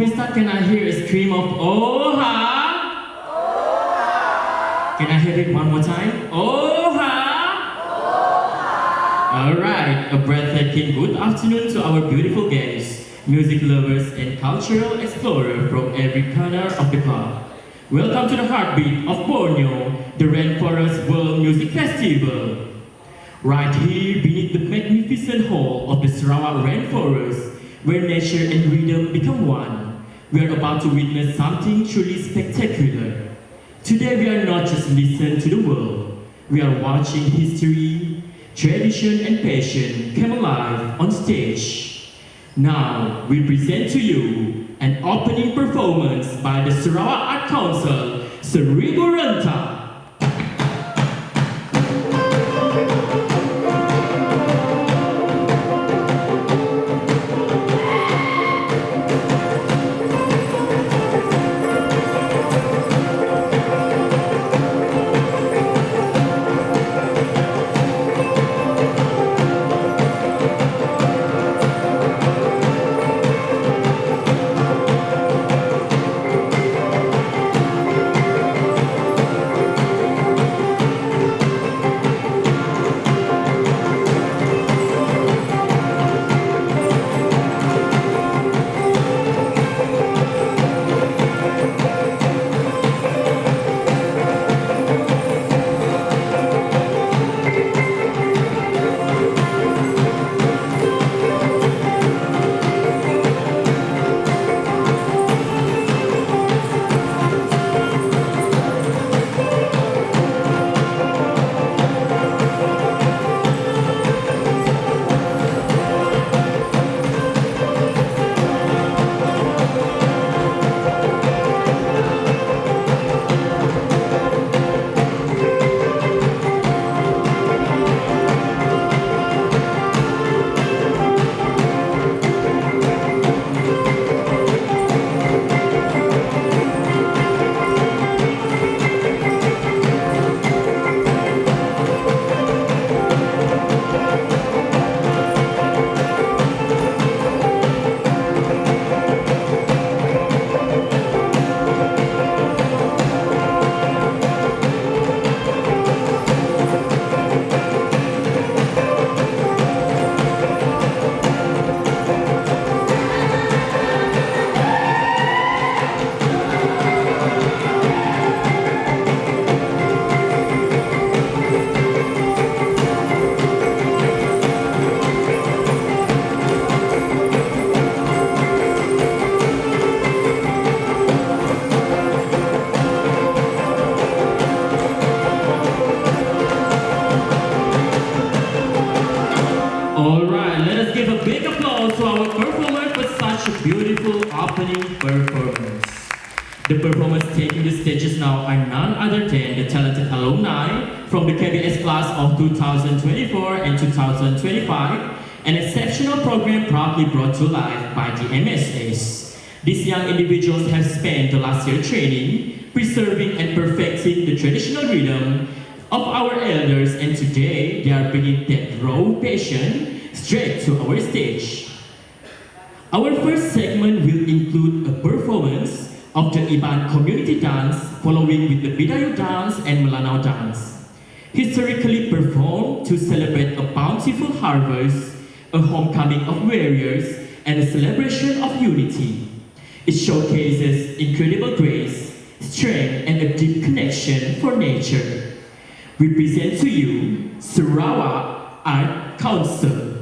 we start, can I hear a scream of Oha? Can I hear it one more time? Oha! Alright, a breathtaking good afternoon to our beautiful guests, music lovers and cultural explorers from every corner of the club. Welcome to the heartbeat of Borneo, the Rainforest World Music Festival. Right here beneath the magnificent hall of the Sarawak Rainforest, where nature and rhythm become one, we are about to witness something truly spectacular. Today we are not just listening to the world, we are watching history, tradition and passion come alive on stage. Now we present to you an opening performance by the Sarawak Art Council, Seribu Rentang. Alright, let us give a big applause to our performer for such a beautiful opening performance. The performers taking the stages now are none other than the talented alumni from the KBS class of 2024 and 2025, an exceptional program proudly brought to life by the MSS. These young individuals have spent the last year training, preserving and perfecting the traditional rhythm of our elders, and today they are bringing that raw passion straight to our stage. Our first segment will include a performance of the Iban community dance, following with the Bidayu dance and Melanau dance. Historically performed to celebrate a bountiful harvest, a homecoming of warriors, and a celebration of unity. It showcases incredible grace, strength, and a deep connection for nature. We present to you Sarawak Art Council.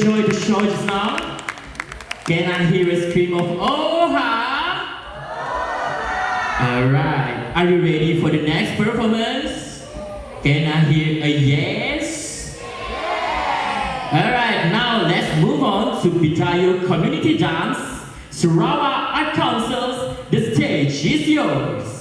enjoy the show just now? Can I hear a scream of "Oh-ha"? Alright, are you ready for the next performance? Can I hear a yes? Alright, now let's move on to Bitayu Community Dance, Sarawak Art Councils, the stage is yours.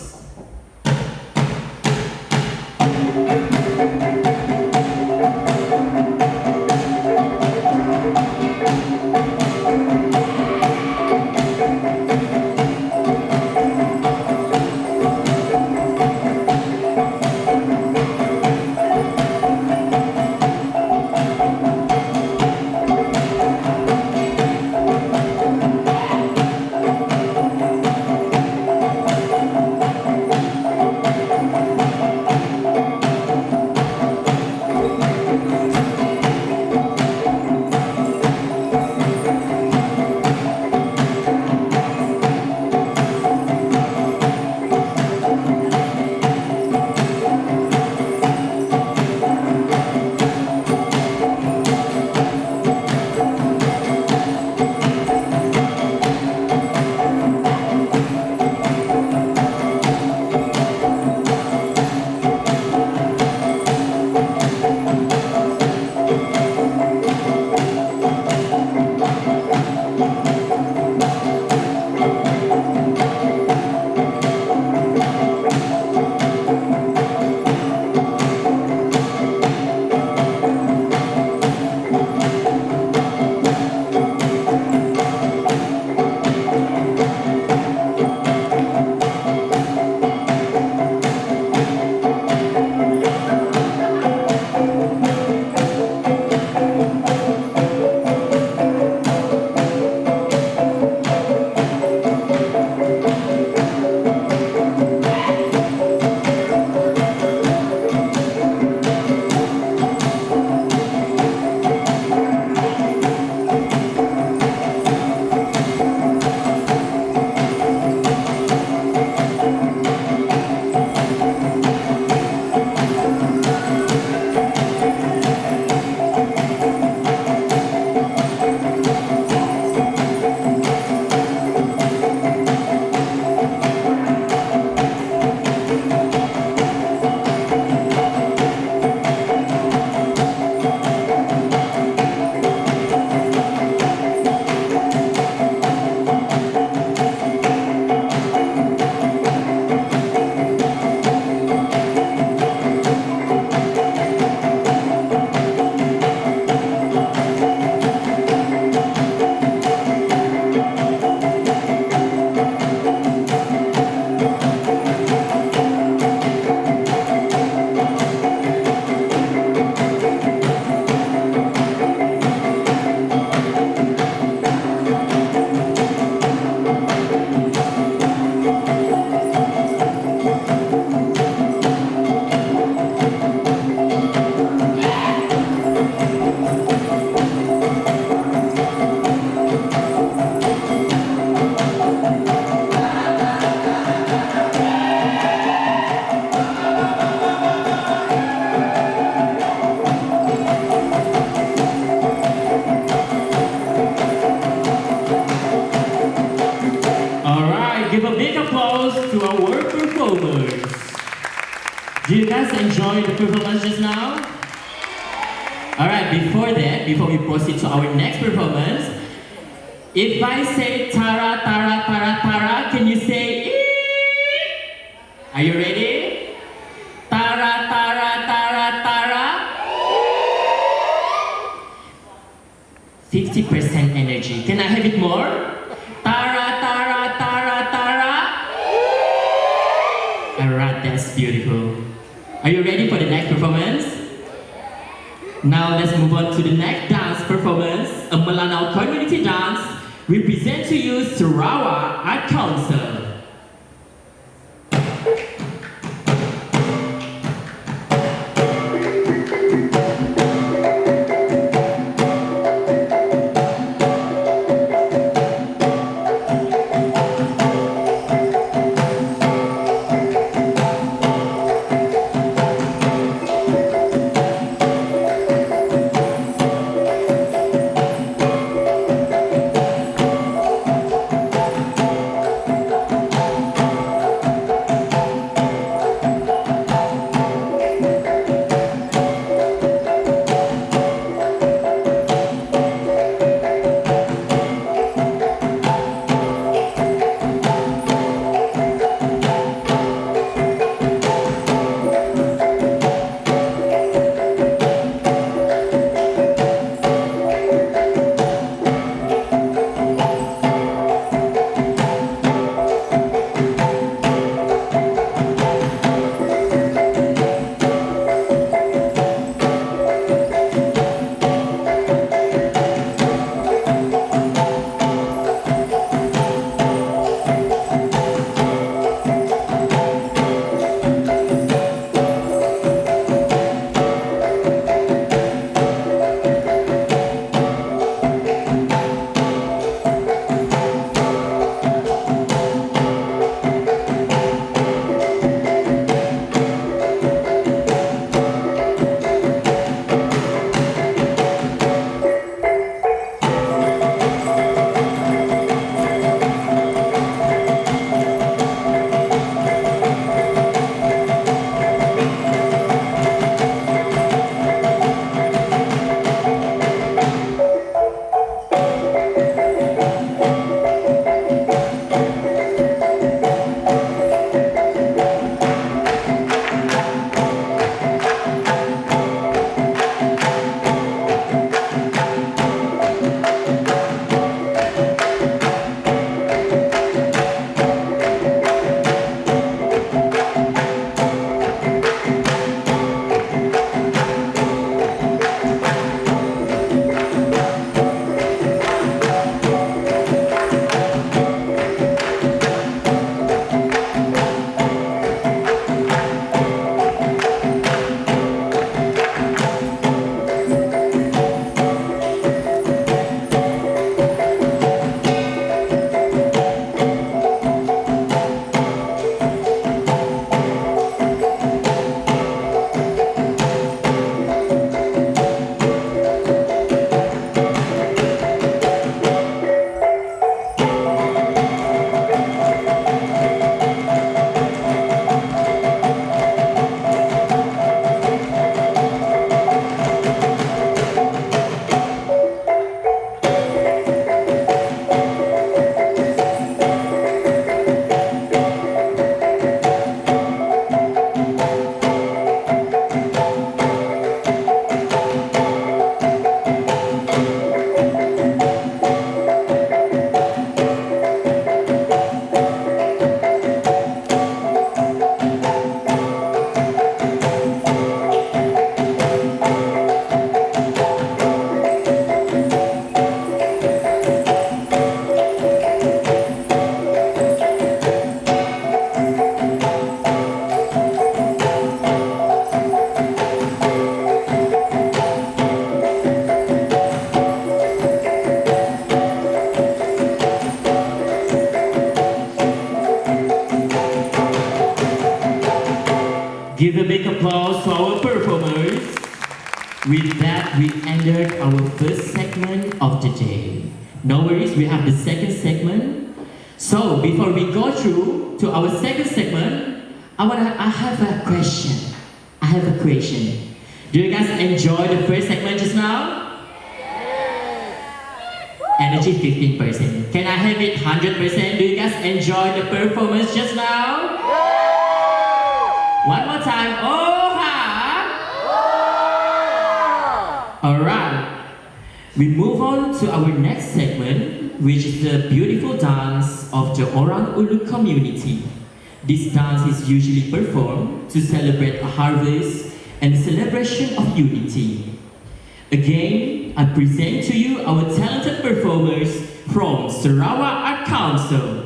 Give a big applause to our performers. Do you guys enjoy the performance just now? Alright, before we proceed to our next performance, if I say Tara, Tara, Tara, Tara, can you say ee? Are you ready? Tara, Tara, Tara, Tara. 50% energy. Can I have it more? Tara, Tara, Tara, Tara. Alright, that's beautiful. Are you ready for the next performance? Now let's move on to the next dance performance, a Melanau community dance. We present to you Sarawak Art Council. With that, we ended our first segment of the day. No worries, we have the second segment. So, before we go through to our second segment, I have a question. Do you guys enjoy the first segment just now? Energy 15%. Can I have it 100%? Do you guys enjoy the performance just now? One more time. Alright. We move on to our next segment, which is the beautiful dance of the Orang Ulu community. This dance is usually performed to celebrate a harvest and celebration of unity. Again, I present to you our talented performers from Sarawak Art Council.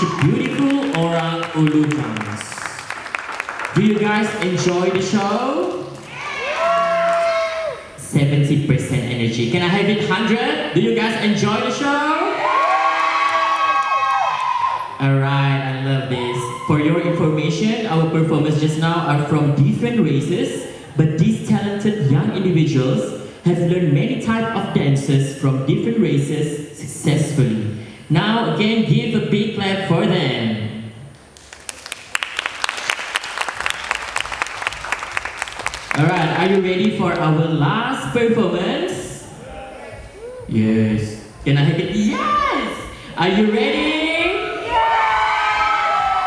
such beautiful orang ulutans. Do you guys enjoy the show? 70% energy. Can I have it 100? Do you guys enjoy the show? Alright, I love this. For your information, our performers just now are from different races, but these talented young individuals have learned many types of dances from different races successfully. Now again, give a big clap for them. Alright, are you ready for our last performance? Yes. Can I have it? Yes! Are you ready?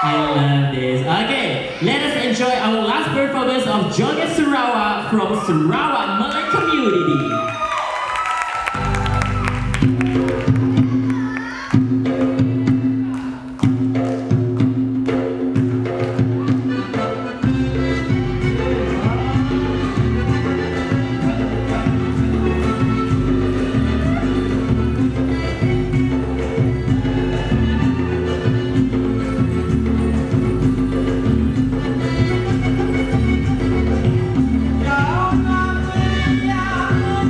I love this. Okay, let us enjoy our last performance of Joget Sarawak from Sarawak Malay community. Ya Allah, ya Allah.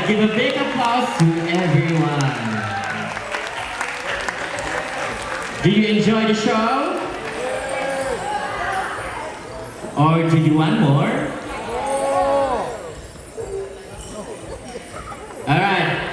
give a big applause to everyone. Do you enjoy the show? Or do you want more? Alright.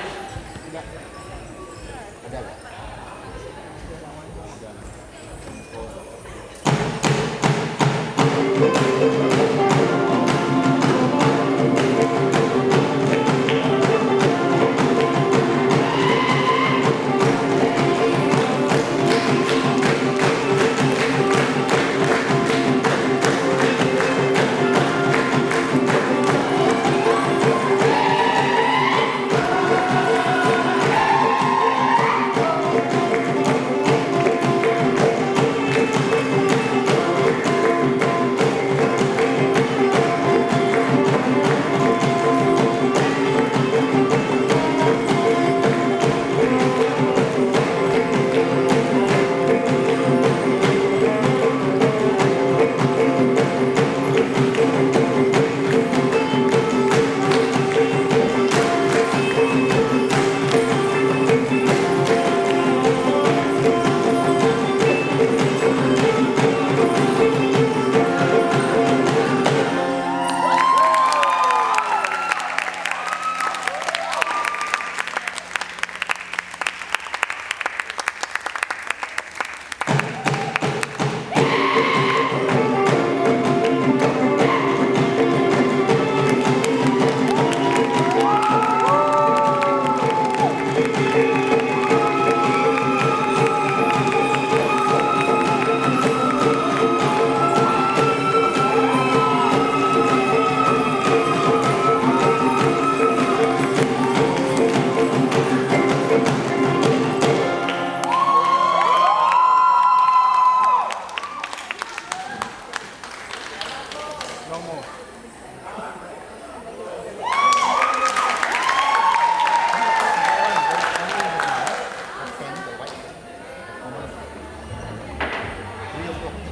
No more.